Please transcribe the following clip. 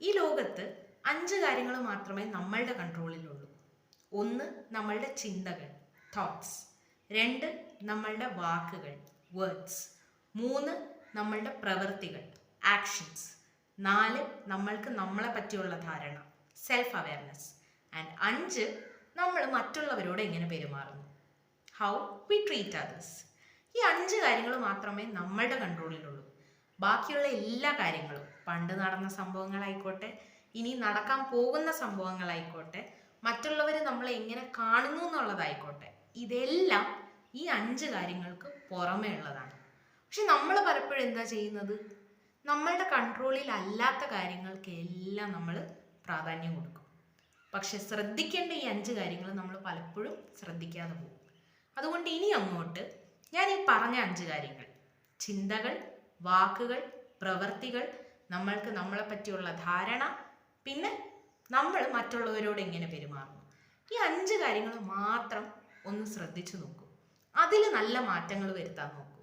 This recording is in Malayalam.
ഈ ലോകത്ത് 5 കാര്യങ്ങൾ മാത്രമേ നമ്മളുടെ കൺട്രോളിലുള്ളൂ. 1 നമ്മളുടെ ചിന്തകൾ, തോട്ട്സ്. 2 നമ്മളുടെ വാക്കുകൾ, വേർഡ്സ്. 3 നമ്മളുടെ പ്രവൃത്തികൾ, ആക്ഷൻസ്. 4 നമ്മൾക്ക് നമ്മളെ പറ്റിയുള്ള ധാരണ, സെൽഫ് അവയർനെസ്. ആൻഡ് 5 നമ്മൾ മറ്റുള്ളവരോട് എങ്ങനെ പെരുമാറുന്നു, ഹൗ വി ട്രീറ്റ് അതേഴ്സ്. ഈ 5 കാര്യങ്ങൾ മാത്രമേ നമ്മളുടെ കൺട്രോളിലുള്ളൂ. ബാക്കിയുള്ള എല്ലാ കാര്യങ്ങളും, പണ്ട് നടന്ന സംഭവങ്ങളായിക്കോട്ടെ, ഇനി നടക്കാൻ പോകുന്ന സംഭവങ്ങളായിക്കോട്ടെ, മറ്റുള്ളവർ നമ്മളെ എങ്ങനെ കാണുന്നു എന്നുള്ളതായിക്കോട്ടെ, ഇതെല്ലാം ഈ 5 കാര്യങ്ങൾക്ക് പുറമേ ഉള്ളതാണ്. പക്ഷെ നമ്മൾ പലപ്പോഴും എന്താ ചെയ്യുന്നത്? നമ്മളുടെ കൺട്രോളിൽ അല്ലാത്ത കാര്യങ്ങൾക്ക് എല്ലാം നമ്മൾ പ്രാധാന്യം കൊടുക്കും. പക്ഷെ ശ്രദ്ധിക്കേണ്ട ഈ 5 കാര്യങ്ങൾ നമ്മൾ പലപ്പോഴും ശ്രദ്ധിക്കാതെ പോകും. അതുകൊണ്ട് ഇനി അങ്ങോട്ട് ഞാൻ ഈ പറഞ്ഞ 5 കാര്യങ്ങൾ, ചിന്തകൾ, വാക്കുകൾ, പ്രവൃത്തികൾ, നമ്മൾക്ക് നമ്മളെ പറ്റിയുള്ള ധാരണ, പിന്നെ നമ്മൾ മറ്റുള്ളവരോട് എങ്ങനെ പെരുമാറുന്നു, ഈ 5 കാര്യങ്ങൾ മാത്രം ഒന്ന് ശ്രദ്ധിച്ചു നോക്കൂ. അതിൽ നല്ല മാറ്റങ്ങൾ വരുത്താൻ നോക്കൂ.